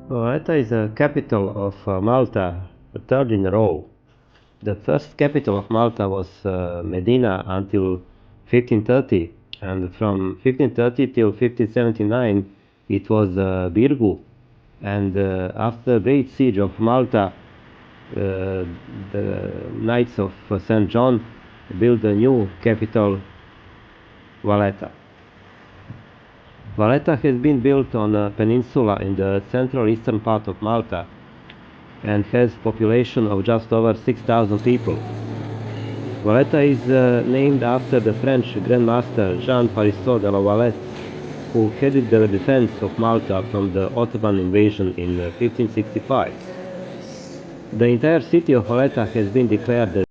Valletta is the capital of Malta, the third in a row. The first capital of Malta was Medina until 1530, and from 1530 till 1579 it was Birgu. And after the Great Siege of Malta, the Knights of St. John built a new capital, Valletta. Valletta has been built on a peninsula in the central eastern part of Malta and has population of just over 6,000 people. Valletta is named after the French Grandmaster Jean-Parisot de la Valette, who headed the defense of Malta from the Ottoman invasion in 1565. The entire city of Valletta has been declared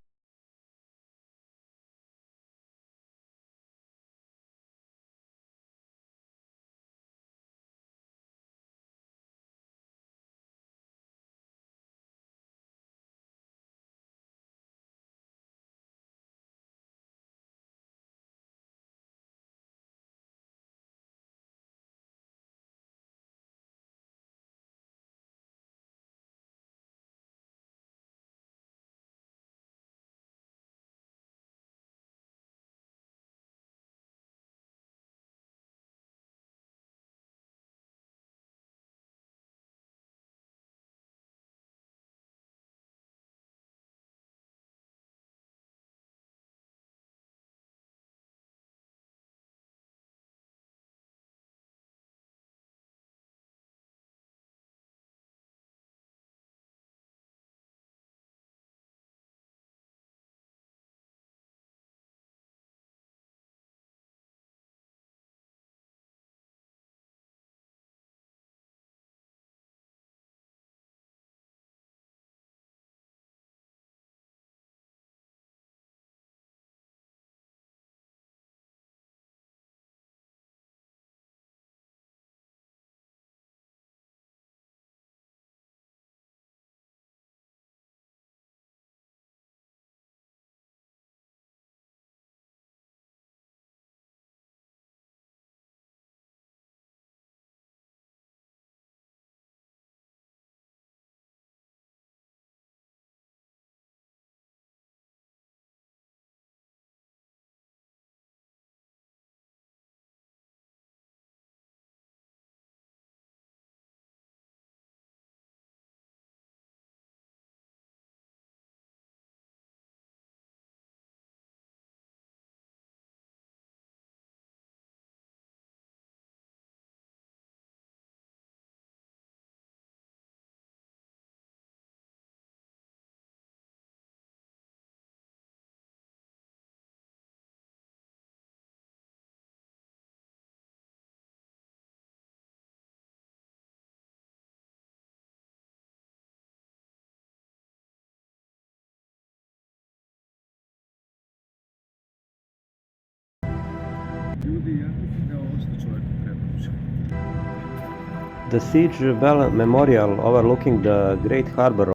the Siege Bell Memorial overlooking the Great Harbor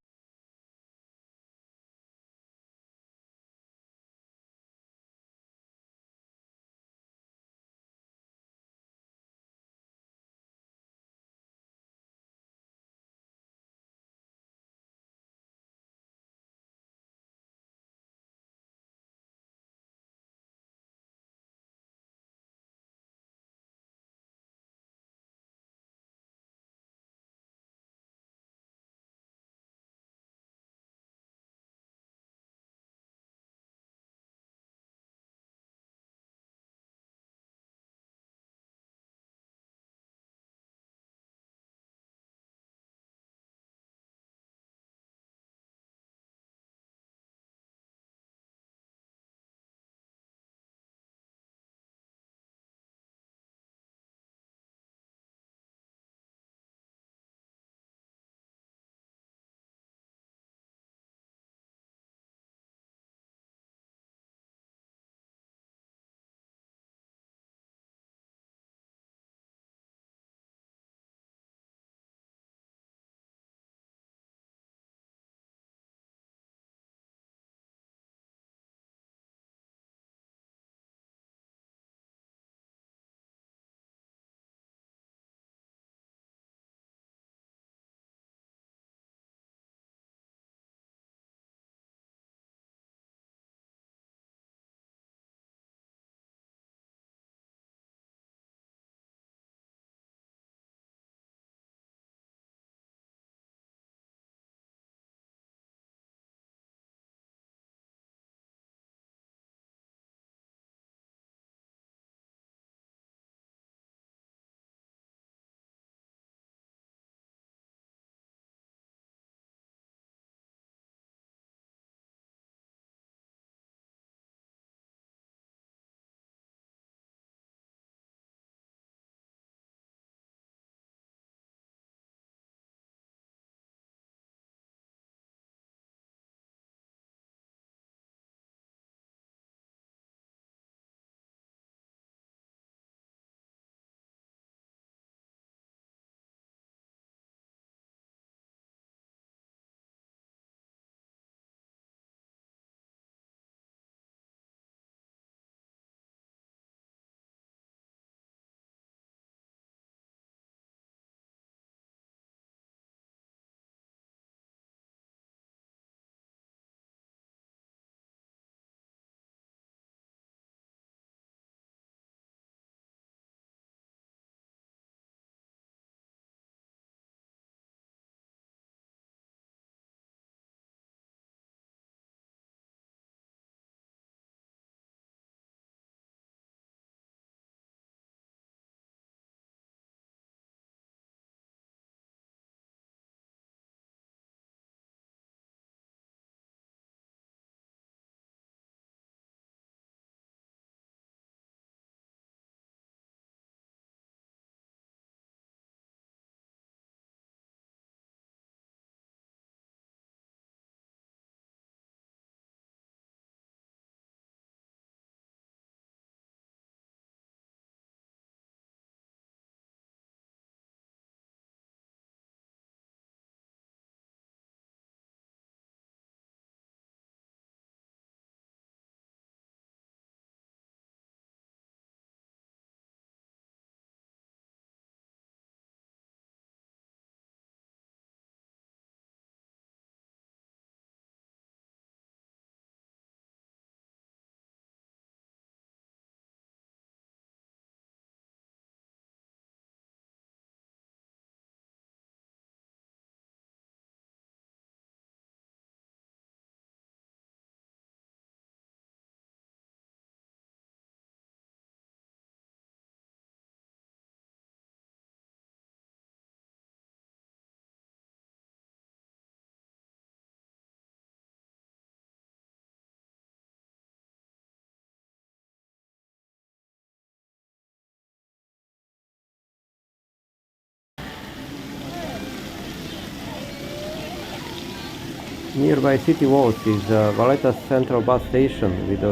Nearby city walls is Valetta central bus station with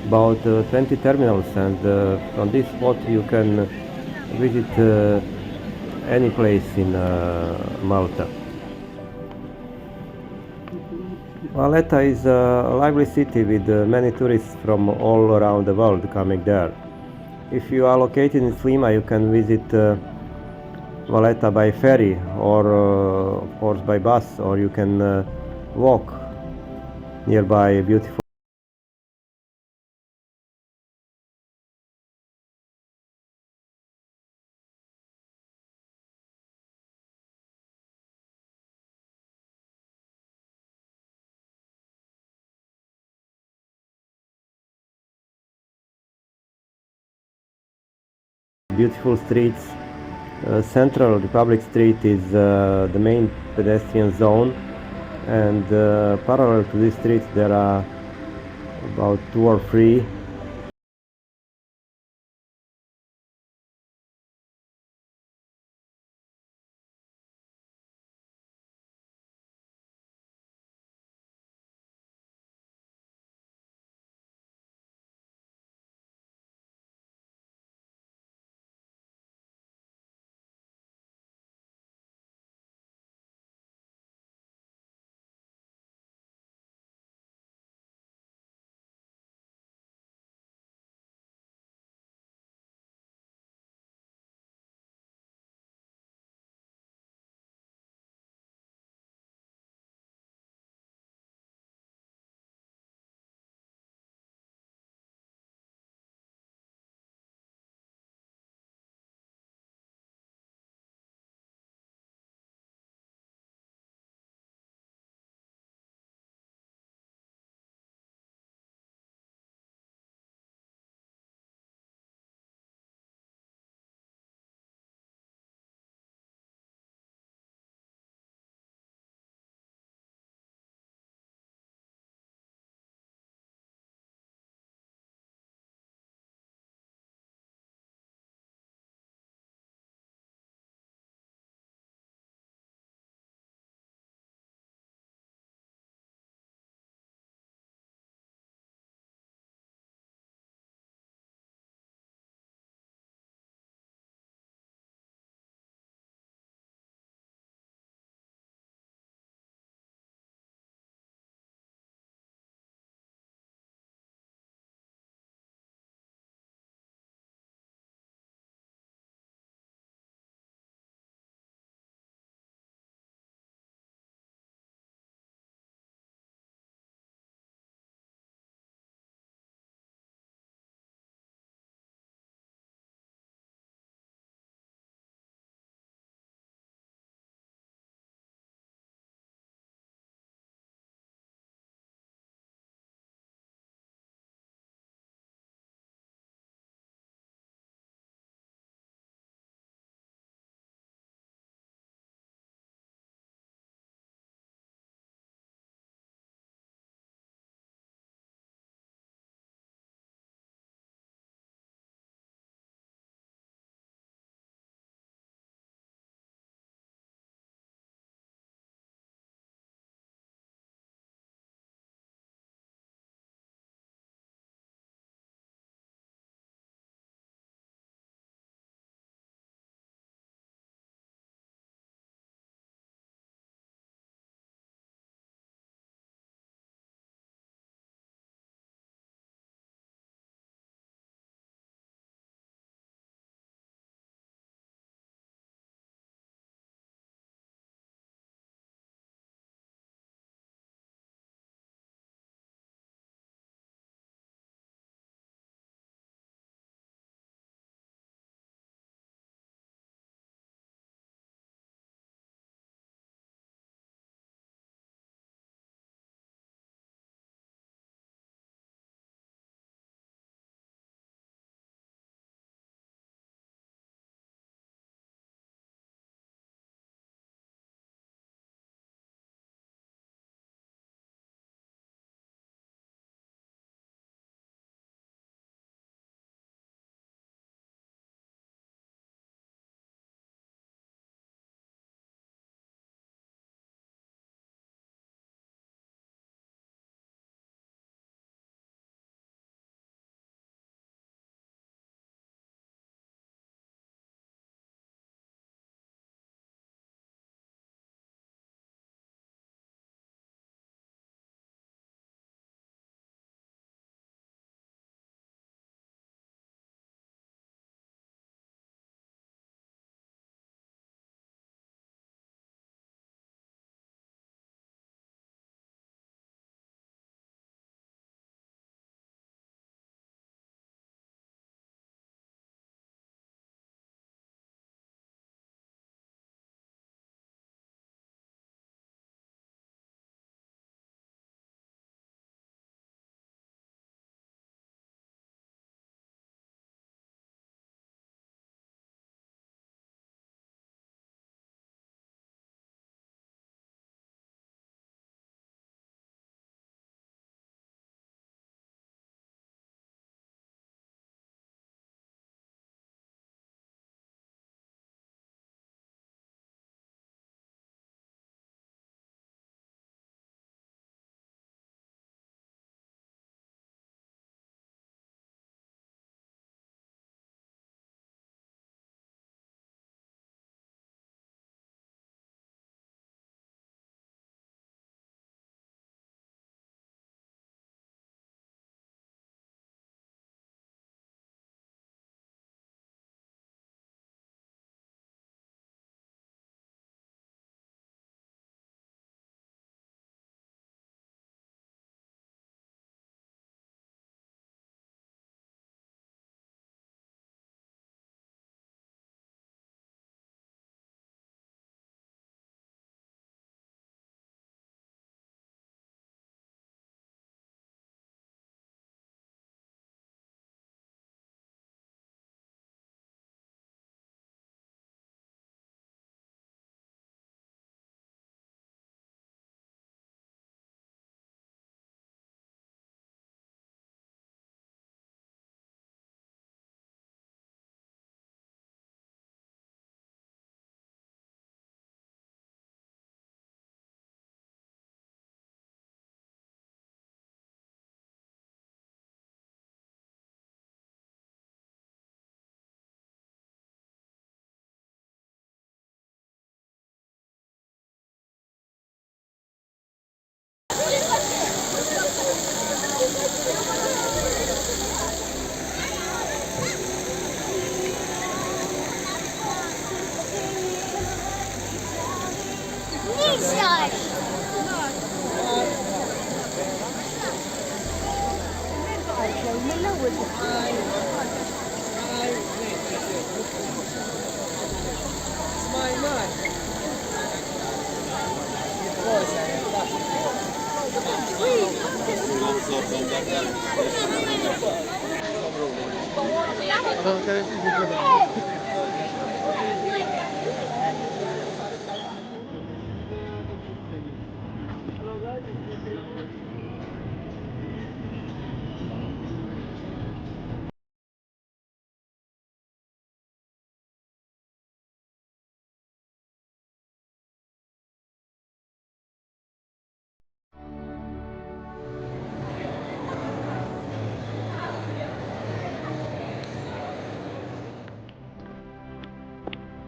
about 20 terminals, and from this spot you can visit any place in Malta. Valletta is a lively city with many tourists from all around the world coming there. If you are located in Slima, you can visit Valletta by ferry or of course by bus, or you can walk nearby beautiful streets. Central Republic Street is the main pedestrian zone, and parallel to this street there are about two or three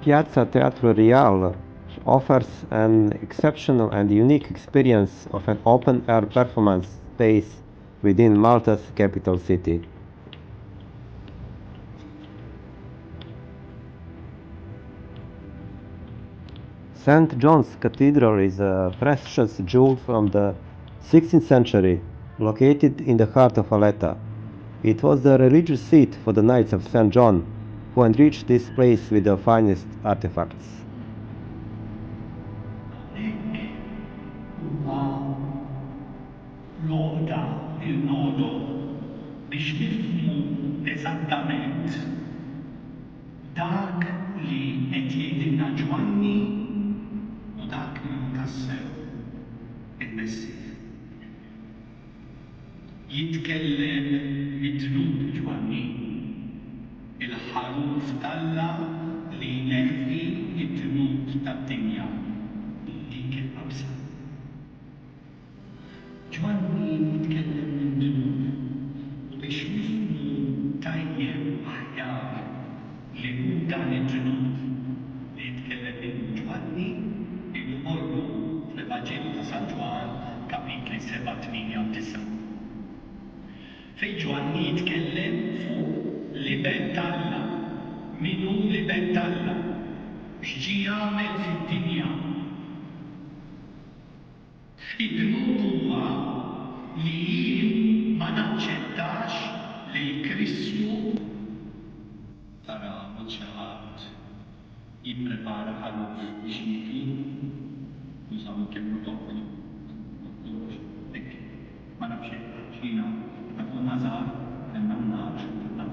Piazza Teatro Real offers an exceptional and unique experience of an open-air performance space within Malta's capital city. St. John's Cathedral is a precious jewel from the 16th century, located in the heart of Valletta. It was the religious seat for the Knights of St. John, who enriched this place with the finest artifacts. L-għoda il-nodo biex nifhmu eżattament dak li qed jgħidilna Ġwanni u dak li tassew il-Messih. Jitkellem mid-dnub Ġwanni, il-ħaruf Alla li jneħħi id-dnub tad-dinja. Dik il-qabsa. Ġwanni jitkellem minn dnub u biex nifhmu tajjeb aħjar li hu dan id-dnub li jitkellem minn Ġwanni immorru fl-Evanġelju ta' San Ġwan kapitli 7, 8 u 9. Fejn Ġwanni jitkellem fuq l-ibed Alla. Min hu l-ibed Alla? X'ġie jagħmel fid-dinja? Id-dnub huwa li jien ma naċċettax li Kristu tara minn xi ħadd jipprepara ħaluf biex jiekli jużaw kemm toffli. Ma nafx hekk xina meta konna żgħar kellna n-nar ta'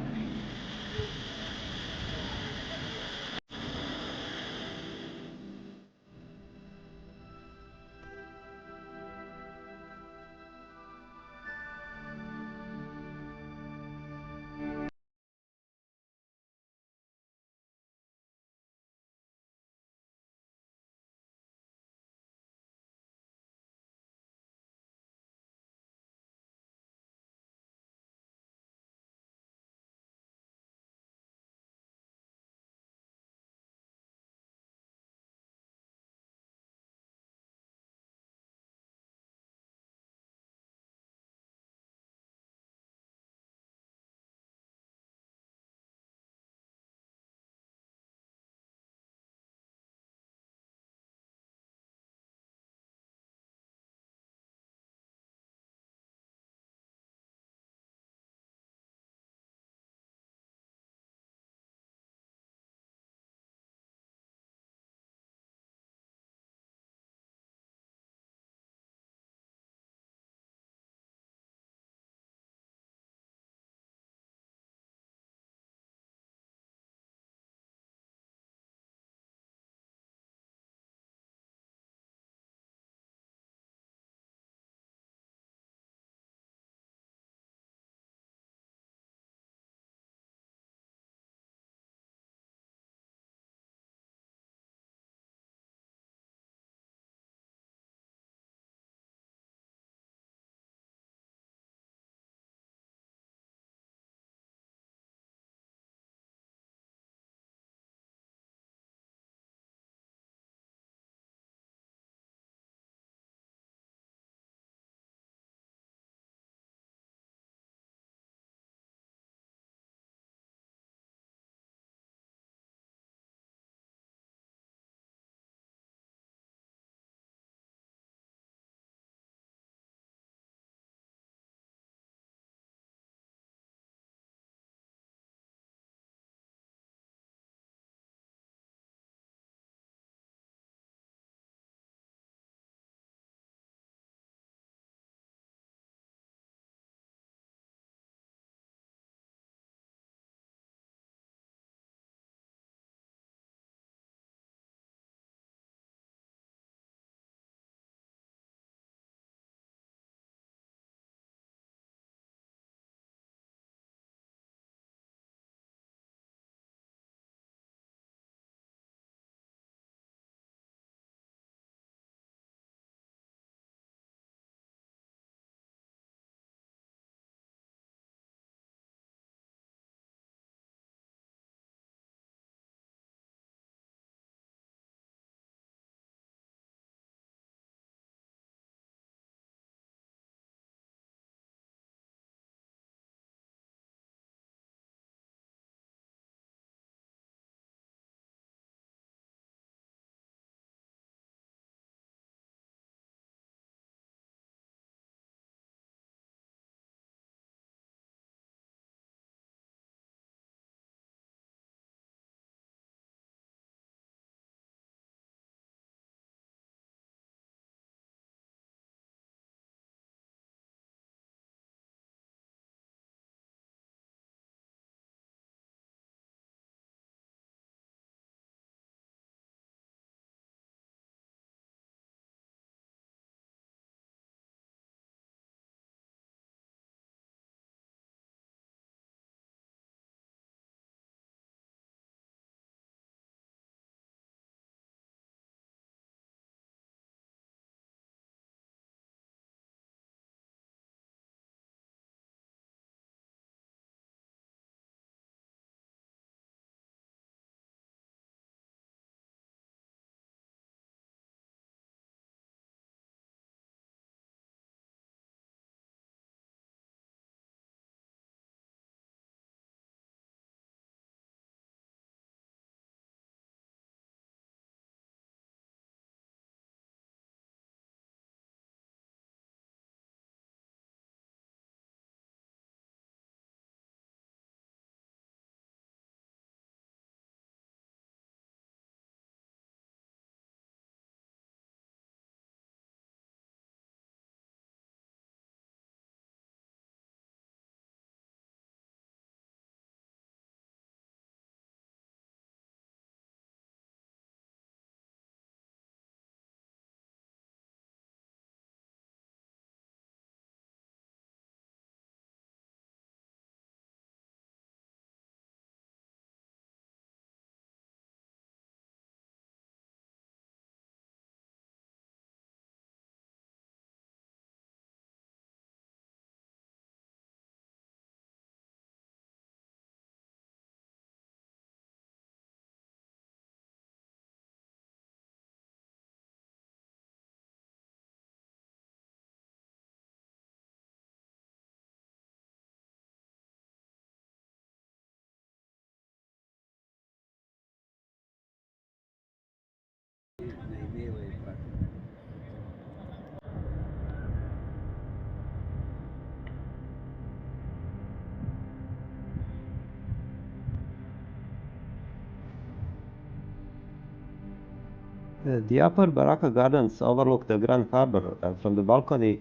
The upper Barrakka gardens overlook the Grand Harbor, and from the balcony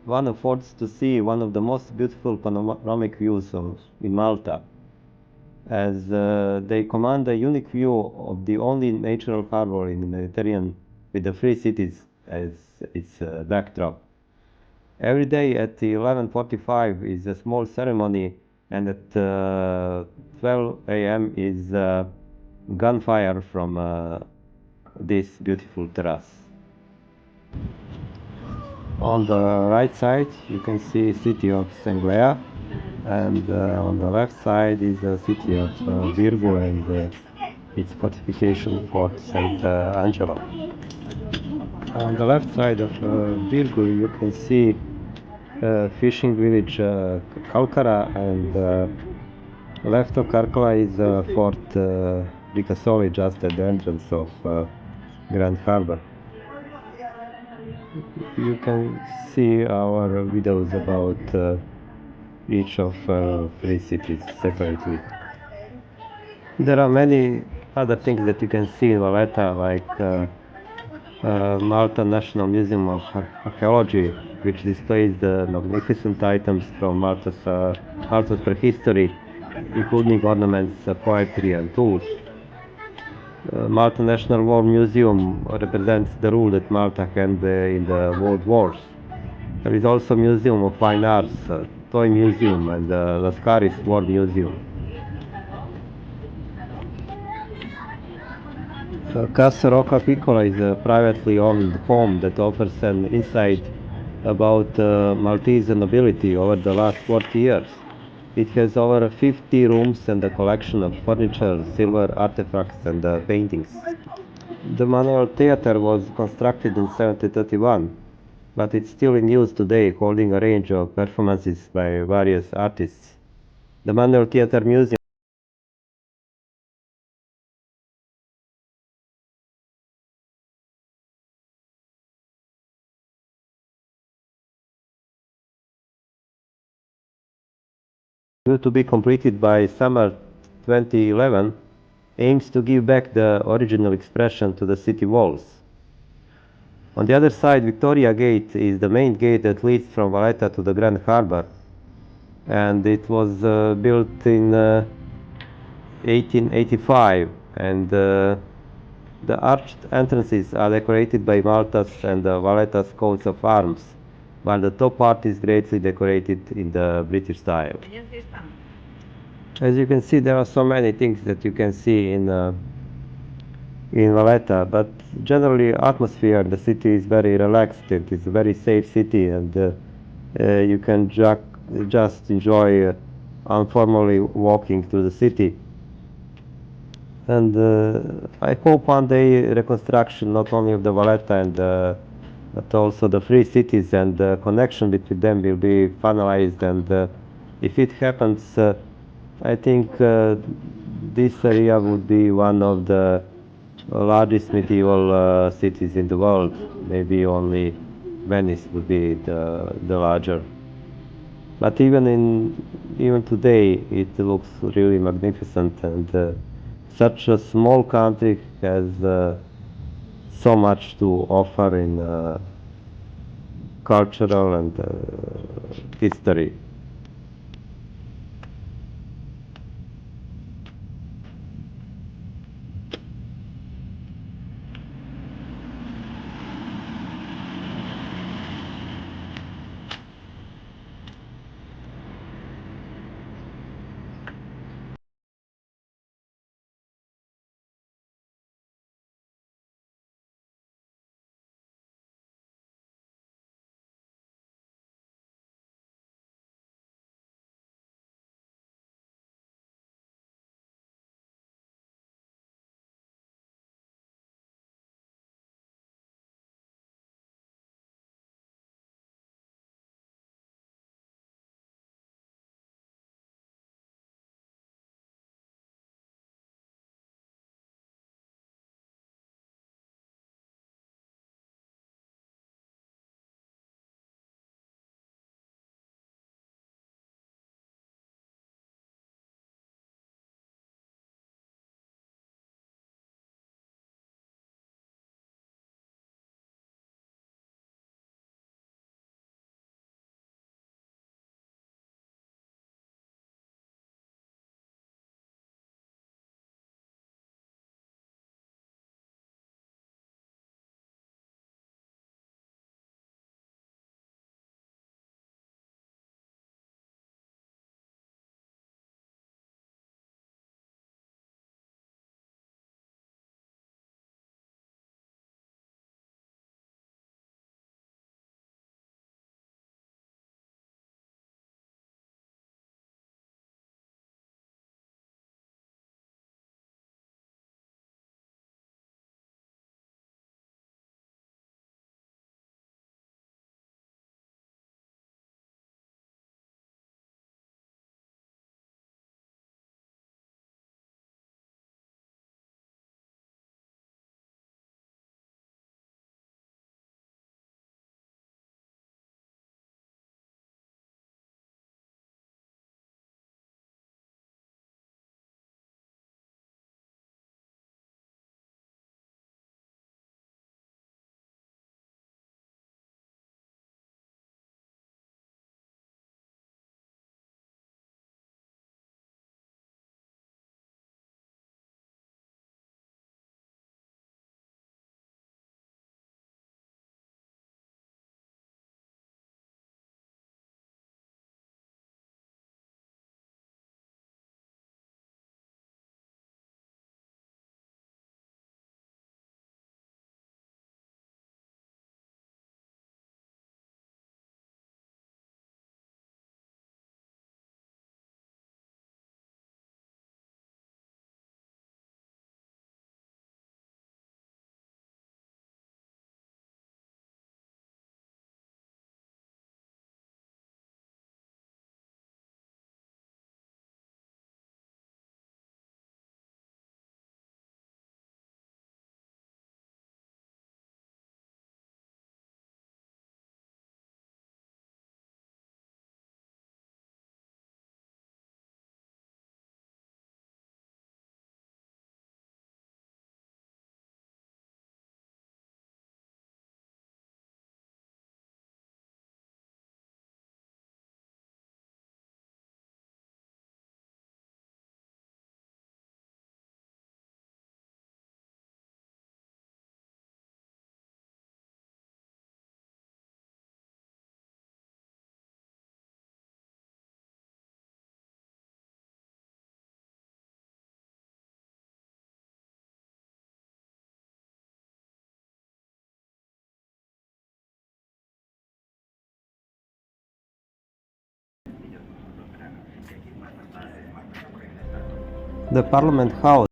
one affords to see one of the most beautiful panoramic views in Malta, as they command a unique view of the only natural harbor in the Mediterranean with the three cities as its backdrop. Every day at 11:45 is a small ceremony, and at 12 a.m. is gunfire from this beautiful terrace. On the right side you can see city of Senglea, and on the left side is the city of Virgo and its fortification fort St. Angelo. On the left side of Virgo you can see fishing village Calcara, and left of Calcara is Fort Ricasoli, just at the entrance of Grand Harbor. You can see our videos about each of three cities separately. There are many other things that you can see in Valletta, like Malta National Museum of Archaeology, which displays the magnificent items from Malta's prehistory, including ornaments, poetry, and tools. Malta National War Museum represents the role that Malta had in the World Wars. There is also a Museum of Fine Arts, Toy Museum, and Lascaris War Museum. Cassa Rocca Piccola is a privately owned home that offers an insight about Maltese nobility over the last 40 years. It has over 50 rooms and a collection of furniture, silver artifacts, and paintings. The Manoel Theatre was constructed in 1731, but it's still in use today, holding a range of performances by various artists. The Manoel Theatre Museum due to be completed by summer 2011, aims to give back the original expression to the city walls. On the other side, Victoria Gate is the main gate that leads from Valette to the Grand Harbor, and it was built in 1885, and the arched entrances are decorated by Malta's and Valletta's coats of arms, while the top part is greatly decorated in the British style. As you can see, there are so many things that you can see in Valletta, but generally atmosphere, the city is very relaxed. It is a very safe city, and you can just enjoy informally walking through the city. And I hope one day reconstruction not only of the Valletta and but also the three cities and the connection between them will be finalized, and if it happens, I think this area would be one of the largest medieval cities in the world. Maybe only Venice would be the larger. But even today, it looks really magnificent, and such a small country has so much to offer in cultural and history. The Parliament House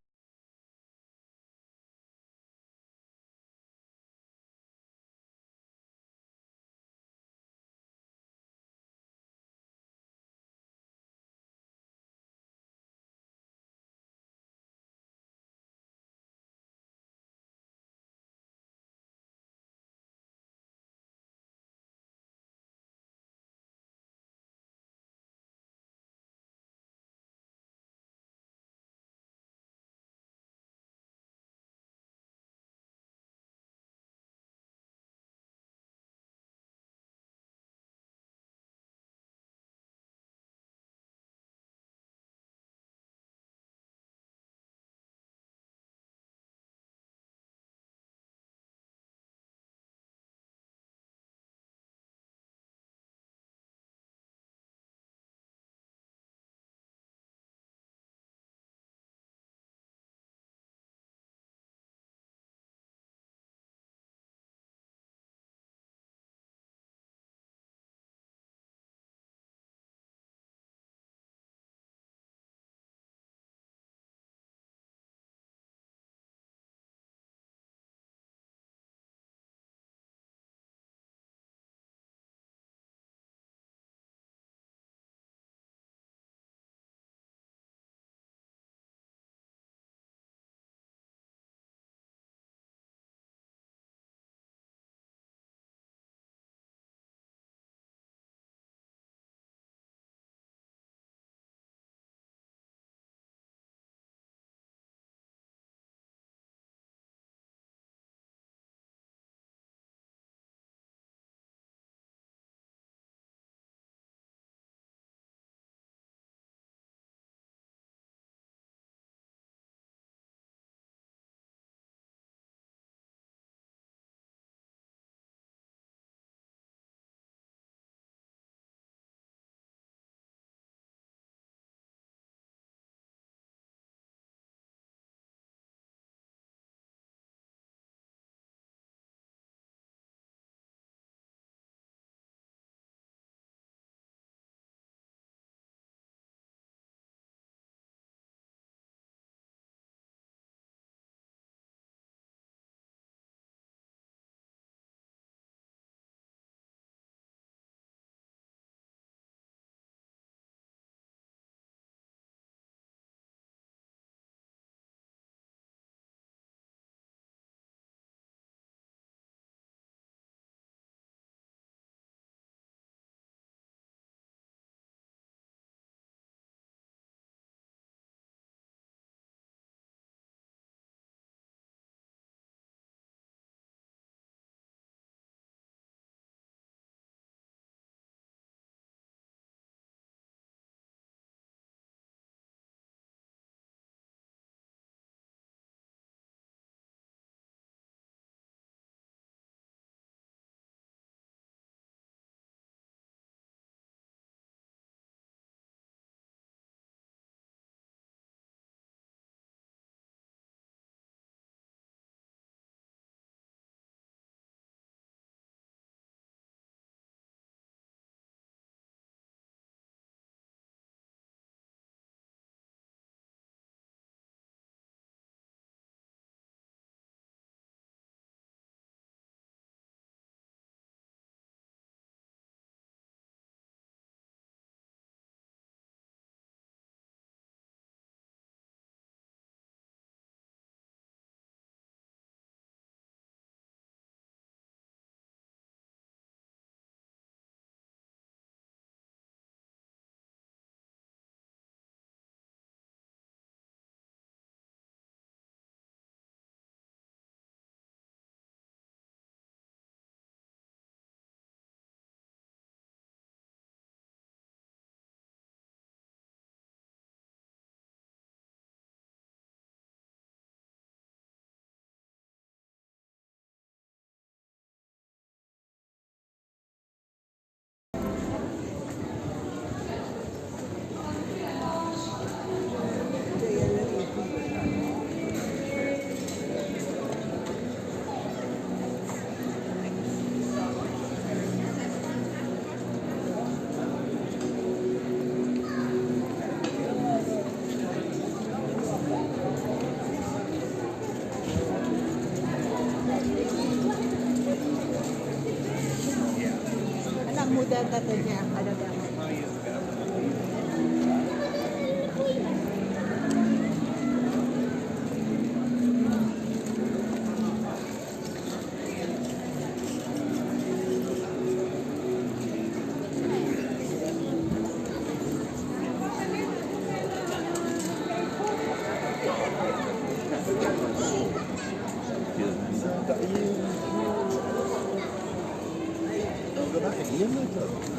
Hier mit?